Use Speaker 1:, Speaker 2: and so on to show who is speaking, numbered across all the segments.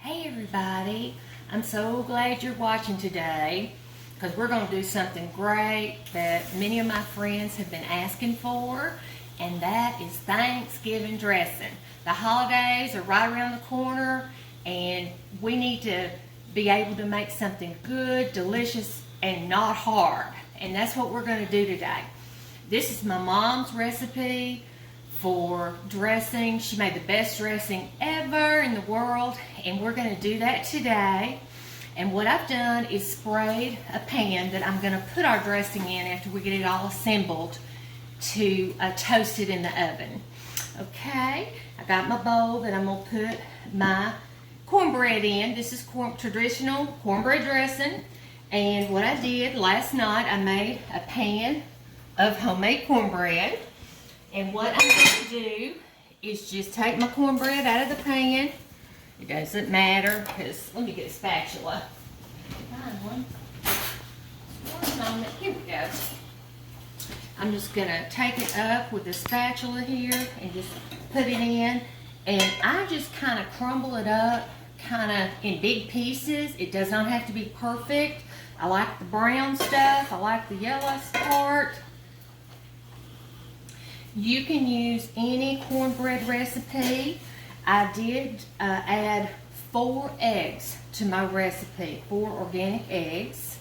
Speaker 1: Hey everybody, I'm so glad you're watching today because we're going to do something great that many of my friends have been asking for, and that is Thanksgiving dressing. The holidays are right around the corner and we need to be able to make something good, delicious, and not hard, and that's what we're going to do today. This is my mom's recipe for dressing. She made the best dressing ever in the world, and we're going to do that today. And what I've done is sprayed a pan that I'm going to put our dressing in after we get it all assembled to toast it in the oven. Okay, I got my bowl that I'm going to put my cornbread in. This is traditional cornbread dressing, and what I did last night, I made a pan of homemade cornbread. And what I'm going to do is just take my cornbread out of the pan. It doesn't matter, because let me get a spatula. Find one. Here we go. I'm just going to take it up with the spatula here and just put it in. And I just kind of crumble it up kind of in big pieces. It does not have to be perfect. I like the brown stuff. I like the yellow part. You can use any cornbread recipe. I did add 4 eggs to my recipe, 4 organic eggs.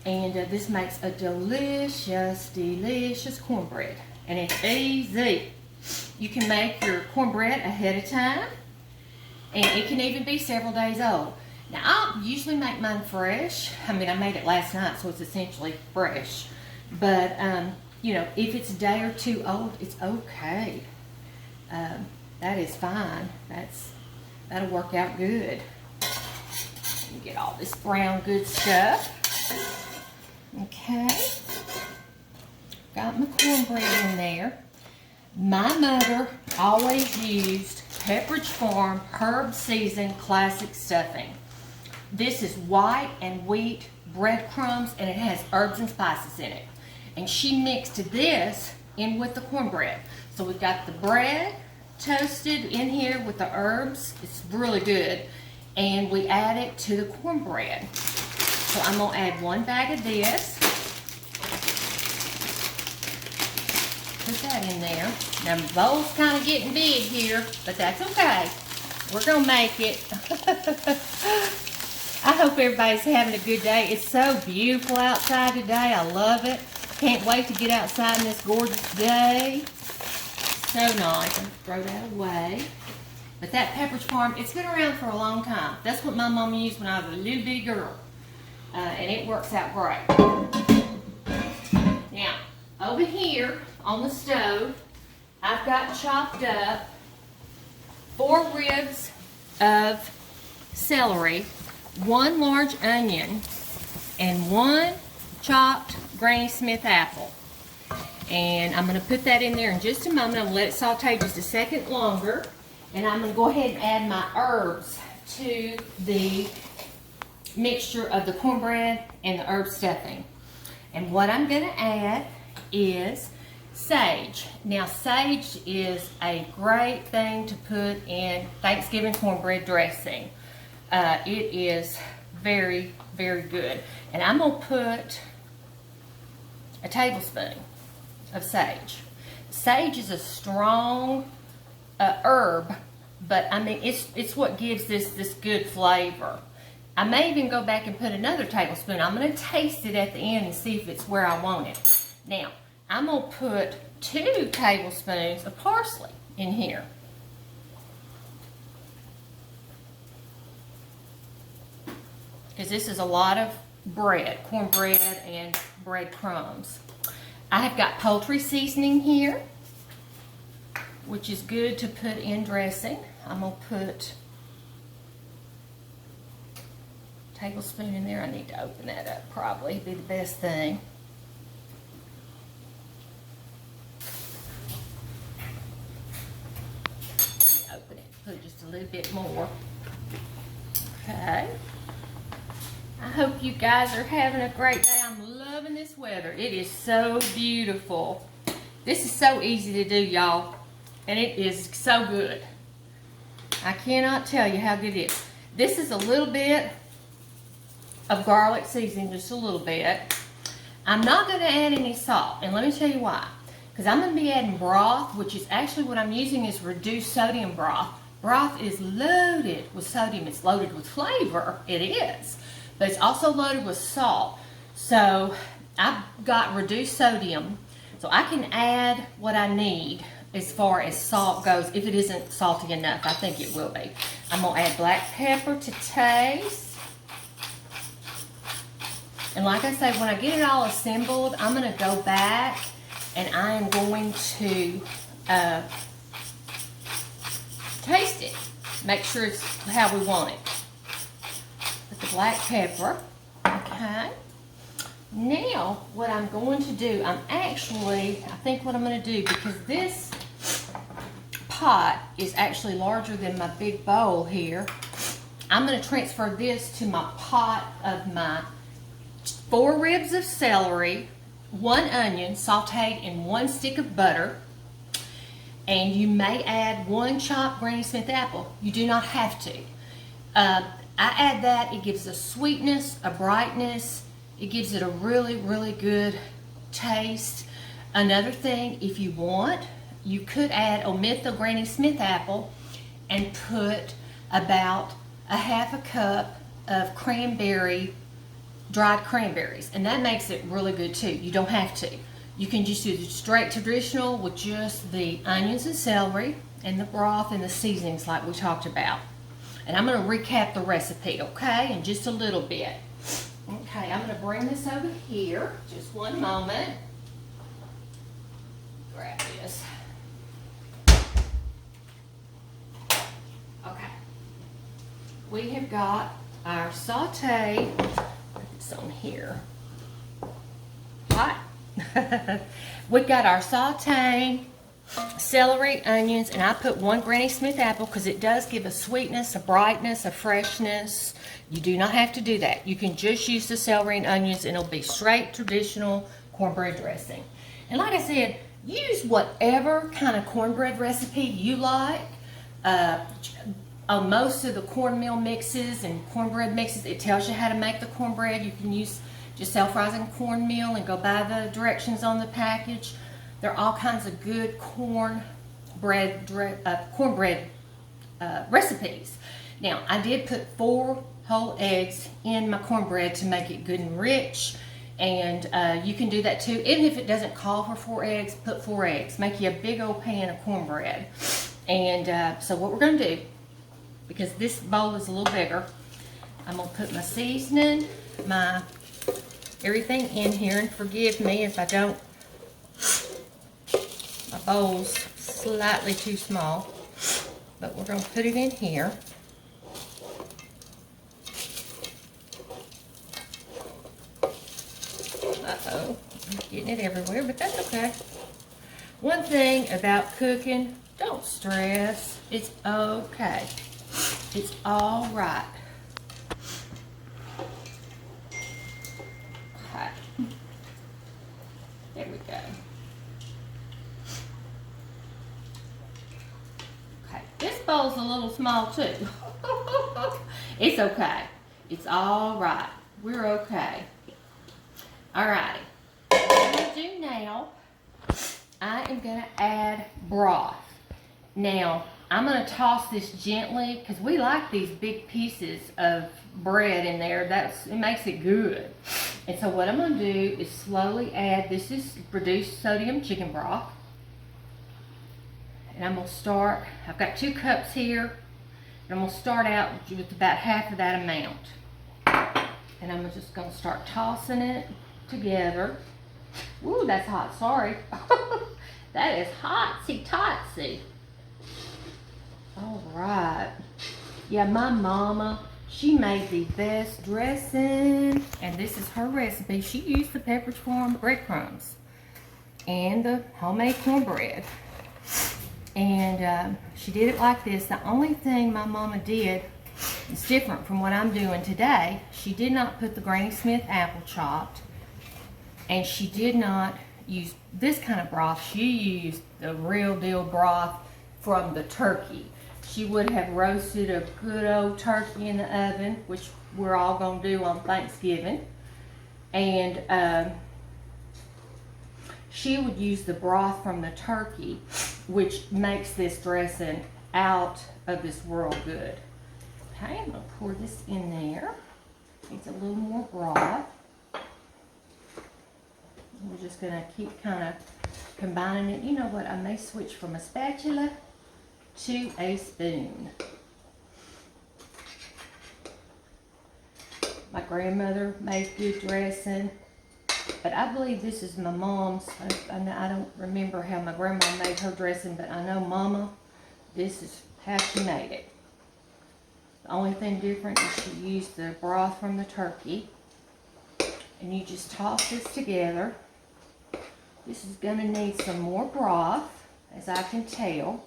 Speaker 1: And this makes a delicious, delicious cornbread. And it's easy. You can make your cornbread ahead of time. And it can even be several days old. Now, I usually make mine fresh. I mean, I made it last night, so it's essentially fresh. But, you know, if it's a day or two old, it's okay. That is fine. That'll work out good. Get all this brown good stuff. Okay. Got my cornbread in there. My mother always used Pepperidge Farm herb seasoned classic stuffing. This is white and wheat breadcrumbs, and it has herbs and spices in it. And she mixed this in with the cornbread. So we've got the bread toasted in here with the herbs. It's really good. And we add it to the cornbread. So I'm going to add 1 bag of this. Put that in there. Now my bowl's kind of getting big here, but that's okay. We're going to make it. I hope everybody's having a good day. It's so beautiful outside today. I love it. Can't wait to get outside in this gorgeous day. So nice. I'm throw that away. But that Pepperidge Farm, it's been around for a long time. That's what my mom used when I was a little bitty girl. And it works out great. Now, over here on the stove, I've got chopped up 4 ribs of celery, 1 large onion, and 1 chopped Granny Smith apple. And I'm going to put that in there in just a moment. I'm going to let it saute just a second longer. And I'm going to go ahead and add my herbs to the mixture of the cornbread and the herb stuffing. And what I'm going to add is sage. Now, sage is a great thing to put in Thanksgiving cornbread dressing. It is very, very good. And I'm going to put a tablespoon of sage. Sage is a strong herb, but I mean it's what gives this good flavor. I may even go back and put another tablespoon. I'm going to taste it at the end and see if it's where I want it. Now, I'm going to put 2 tablespoons of parsley in here. Because this is a lot of bread, cornbread and breadcrumbs. I have got poultry seasoning here, which is good to put in dressing. I'm going to put a tablespoon in there. I need to open that up probably. It'd be the best thing. Open it. Put just a little bit more. Okay. I hope you guys are having a great day. I'm loving this weather. It is so beautiful. This is so easy to do, y'all. And it is so good. I cannot tell you how good it is. This is a little bit of garlic seasoning, just a little bit. I'm not going to add any salt, and let me tell you why. Because I'm going to be adding broth, which is actually what I'm using is reduced sodium broth. Broth is loaded with sodium. It's loaded with flavor. It is. But it's also loaded with salt. So I've got reduced sodium. So I can add what I need as far as salt goes. If it isn't salty enough, I think it will be. I'm going to add black pepper to taste. And like I said, when I get it all assembled, I'm going to go back and I am going to taste it. Make sure it's how we want it. With the black pepper. Okay. Now, what I'm going to do, I think what I'm going to do, because this pot is actually larger than my big bowl here, I'm going to transfer this to my pot of my 4 ribs of celery, 1 onion sauteed in 1 stick of butter, and you may add 1 chopped Granny Smith apple. You do not have to. I add that. It gives a sweetness, a brightness. It gives it a really, really good taste. Another thing, if you want, you could omit the Granny Smith apple and put about a half a cup of dried cranberries, and that makes it really good too. You don't have to. You can just do the straight traditional with just the onions and celery and the broth and the seasonings like we talked about. And I'm going to recap the recipe, okay, in just a little bit. Okay, I'm going to bring this over here. Just one moment. Grab this. Okay. We have got our saute. On here. Hot. We've got our sauteing, celery, onions, and I put 1 Granny Smith apple because it does give a sweetness, a brightness, a freshness. You do not have to do that. You can just use the celery and onions and it'll be straight traditional cornbread dressing. And like I said, use whatever kind of cornbread recipe you like. On most of the cornmeal mixes and cornbread mixes, it tells you how to make the cornbread. You can use just self-rising cornmeal and go by the directions on the package. There are all kinds of good cornbread recipes. Now, I did put 4 whole eggs in my cornbread to make it good and rich. And you can do that too. Even if it doesn't call for 4 eggs, put 4 eggs. Make you a big old pan of cornbread. And so what we're going to do, because this bowl is a little bigger, I'm going to put my seasoning, my everything in here, and forgive me if I don't, my bowl's slightly too small, but we're going to put it in here. Uh-oh, I'm getting it everywhere, but that's okay. One thing about cooking, don't stress. It's okay. It's all right. Okay. There we go. Okay. This bowl's a little small too. It's okay. It's all right. We're okay. Alrighty. What I'm going to do now, I am going to add broth. Now, I'm going to toss this gently because we like these big pieces of bread in there. It makes it good. And so what I'm going to do is slowly add, this is reduced sodium chicken broth. And I'm going to start, I've got 2 cups here. And I'm going to start out with about half of that amount. And I'm just going to start tossing it together. Ooh, that's hot, sorry. That is hotsy-totsy. All right. Yeah, my mama, she made the best dressing. And this is her recipe. She used the Pepperidge Farm breadcrumbs and the homemade cornbread. And she did it like this. The only thing my mama did is different from what I'm doing today. She did not put the Granny Smith apple chopped. And she did not use this kind of broth. She used the real deal broth from the turkey. she would have roasted a good old turkey in the oven, which we're all gonna do on Thanksgiving. And she would use the broth from the turkey, which makes this dressing out of this world good. Okay, I'm gonna pour this in there. Needs a little more broth. We're just gonna keep kind of combining it. You know what, I may switch from a spatula to a spoon. My grandmother made good dressing, but I believe this is my mom's. I don't remember how my grandma made her dressing, but I know Mama, this is how she made it. The only thing different is she used the broth from the turkey. And you just toss this together. This is going to need some more broth, as I can tell.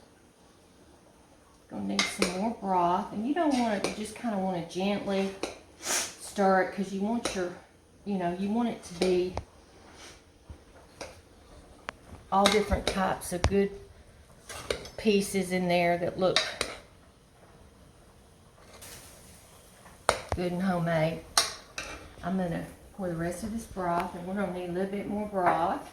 Speaker 1: Going to need some more broth. And you don't want it, you just kind of want to gently stir it, because you want your, you know, you want it to be all different types of good pieces in there that look good and homemade. I'm going to pour the rest of this broth, and we're going to need a little bit more broth.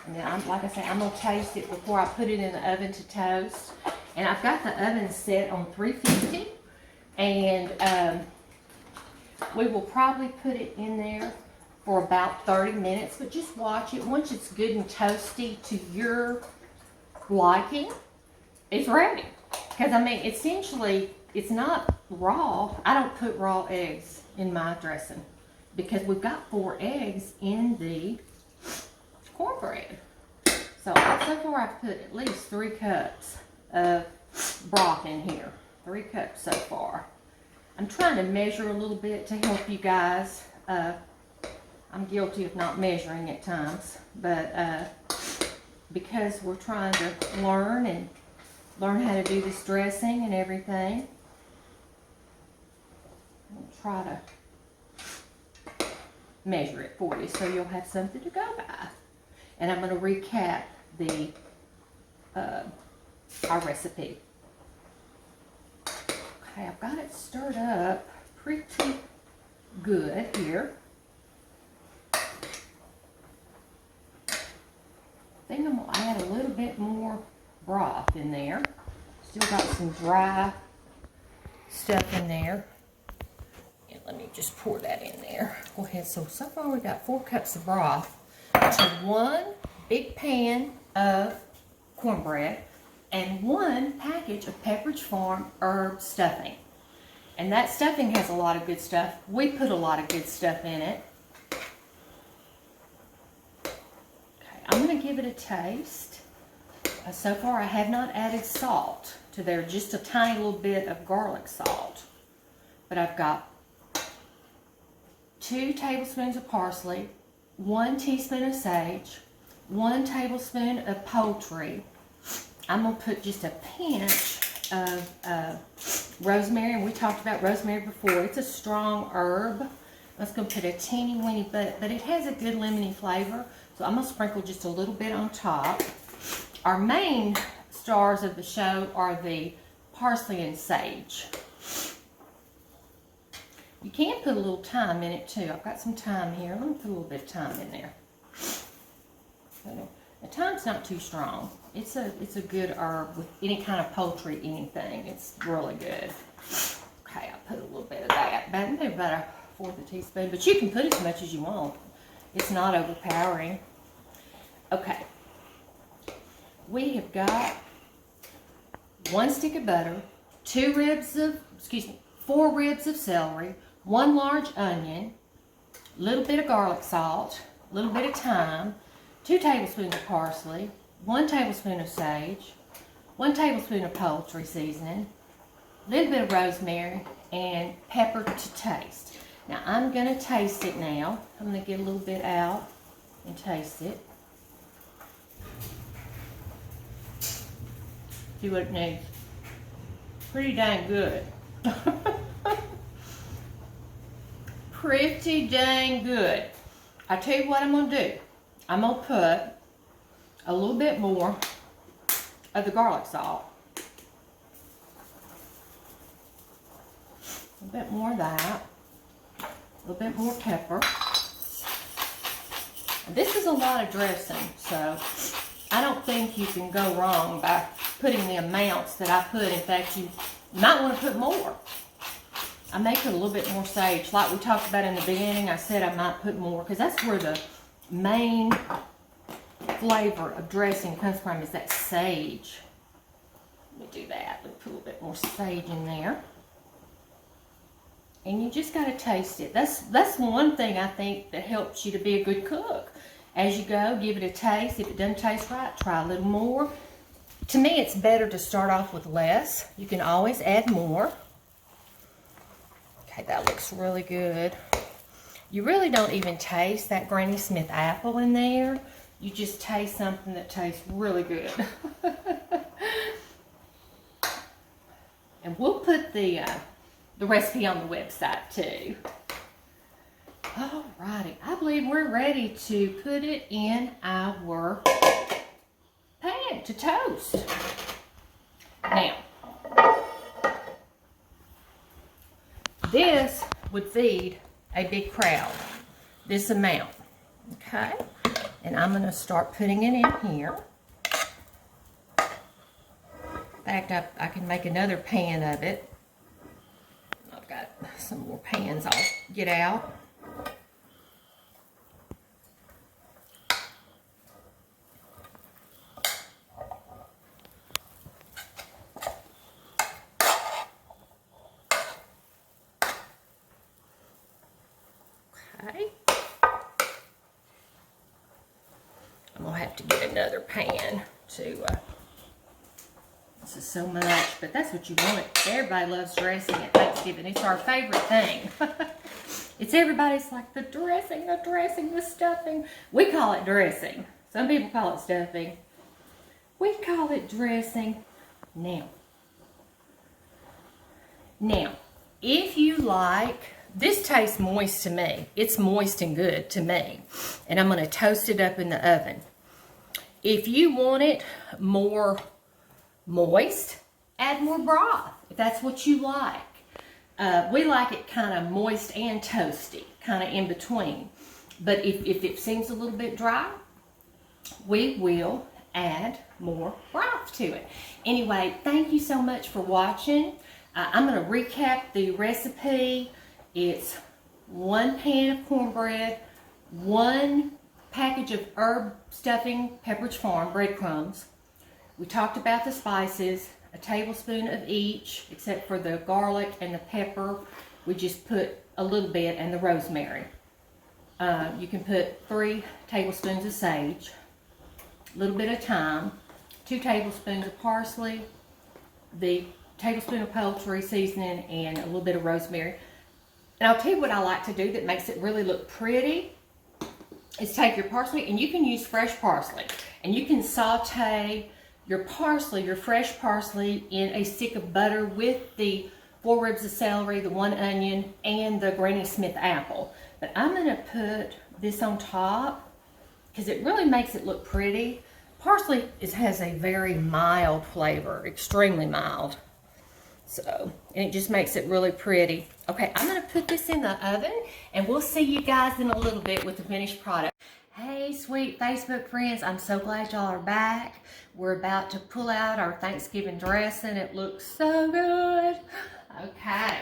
Speaker 1: And now, like I said, I'm going to taste it before I put it in the oven to toast. And I've got the oven set on 350, and we will probably put it in there for about 30 minutes, but just watch it. Once it's good and toasty to your liking, it's ready. Because, I mean, essentially, it's not raw. I don't put raw eggs in my dressing because we've got 4 eggs in the cornbread. So far I've put at least 3 cups of broth in here. 3 cups so far. I'm trying to measure a little bit to help you guys. I'm guilty of not measuring at times, but because we're trying to learn how to do this dressing and everything, I'll try to measure it for you so you'll have something to go by. And I'm going to recap the our recipe. Okay, I've got it stirred up pretty good here. I think I'm going to add a little bit more broth in there. Still got some dry stuff in there. And let me just pour that in there. Go ahead. So far we got 4 cups of broth to 1 big pan of cornbread and 1 package of Pepperidge Farm herb stuffing. And that stuffing has a lot of good stuff. We put a lot of good stuff in it. Okay, I'm going to give it a taste. So far I have not added salt to there, just a tiny little bit of garlic salt. But I've got 2 tablespoons of parsley, 1 teaspoon of sage, 1 tablespoon of poultry. I'm going to put just a pinch of rosemary, and we talked about rosemary before. It's a strong herb. I'm just going to put a teeny weeny bit, but it has a good lemony flavor, so I'm going to sprinkle just a little bit on top. Our main stars of the show are the parsley and sage. You can put a little thyme in it too. I've got some thyme here. Let me put a little bit of thyme in there. The thyme's not too strong. It's a good herb with any kind of poultry, anything. It's really good. Okay, I'll put a little bit of that. Maybe about 1/4 teaspoon, but you can put as much as you want. It's not overpowering. Okay. We have got 1 stick of butter, 4 ribs of celery, 1 large onion, a little bit of garlic salt, a little bit of thyme, 2 tablespoons of parsley, 1 tablespoon of sage, 1 tablespoon of poultry seasoning, a little bit of rosemary, and pepper to taste. Now I'm going to taste it now. I'm going to get a little bit out and taste it. See what it needs. Pretty dang good. Pretty dang good. I tell you what I'm going to do. I'm going to put a little bit more of the garlic salt. A little bit more of that. A little bit more pepper. And this is a lot of dressing, so I don't think you can go wrong by putting the amounts that I put. In fact, you might want to put more. I may put a little bit more sage. Like we talked about in the beginning, I said I might put more because that's where the main flavor of dressing comes from, is that sage. Let me do that. Let me put a little bit more sage in there. And you just got to taste it. That's one thing I think that helps you to be a good cook. As you go, give it a taste. If it doesn't taste right, try a little more. To me, it's better to start off with less. You can always add more. Okay, that looks really good. You really don't even taste that Granny Smith apple in there. You just taste something that tastes really good. And we'll put the recipe on the website too. Alrighty, I believe we're ready to put it in our pan to toast. Now, this would feed a big crowd, this amount, okay? And I'm gonna start putting it in here. In fact, I can make another pan of it. I've got some more pans I'll get out. Okay. I'm gonna have to get another pan to, this is so much, but that's what you want. Everybody loves dressing at Thanksgiving. It's our favorite thing. It's everybody's like, the dressing, the stuffing. We call it dressing. Some people call it stuffing. We call it dressing. Now, if you like, this tastes moist to me. It's moist and good to me. And I'm going to toast it up in the oven. If you want it more moist, add more broth, if that's what you like. We like it kind of moist and toasty, kind of in between. But if it seems a little bit dry, we will add more broth to it. Anyway, thank you so much for watching. I'm going to recap the recipe. It's 1 pan of cornbread, 1 package of herb stuffing, Pepperidge Farm breadcrumbs. We talked about the spices, a tablespoon of each, except for the garlic and the pepper. We just put a little bit, and the rosemary. You can put 3 tablespoons of sage, a little bit of thyme, 2 tablespoons of parsley, the tablespoon of poultry seasoning, and a little bit of rosemary. And I'll tell you what I like to do that makes it really look pretty is take your parsley, and you can use fresh parsley, and you can saute your parsley, your fresh parsley, in a stick of butter with the 4 ribs of celery, the 1 onion, and the Granny Smith apple. But I'm going to put this on top because it really makes it look pretty. Parsley has a very mild flavor, extremely mild. So, and it just makes it really pretty. Okay, I'm going to put this in the oven, and we'll see you guys in a little bit with the finished product. Hey, sweet Facebook friends, I'm so glad y'all are back. We're about to pull out our Thanksgiving dressing. It looks so good. Okay.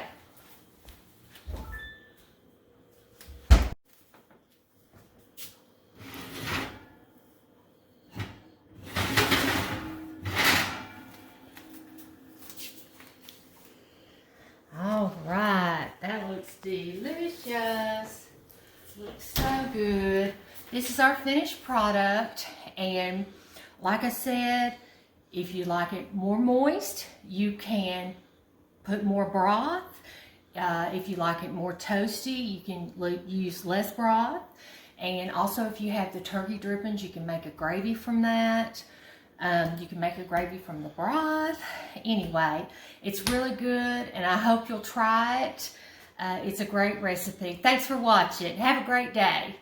Speaker 1: All right, that looks delicious. Looks so good. This is our finished product, and like I said, if you like it more moist, you can put more broth. If you like it more toasty, you can use less broth. And also, if you have the turkey drippings, you can make a gravy from that. You can make a gravy from the broth. Anyway, it's really good, and I hope you'll try it. It's a great recipe. Thanks for watching. Have a great day.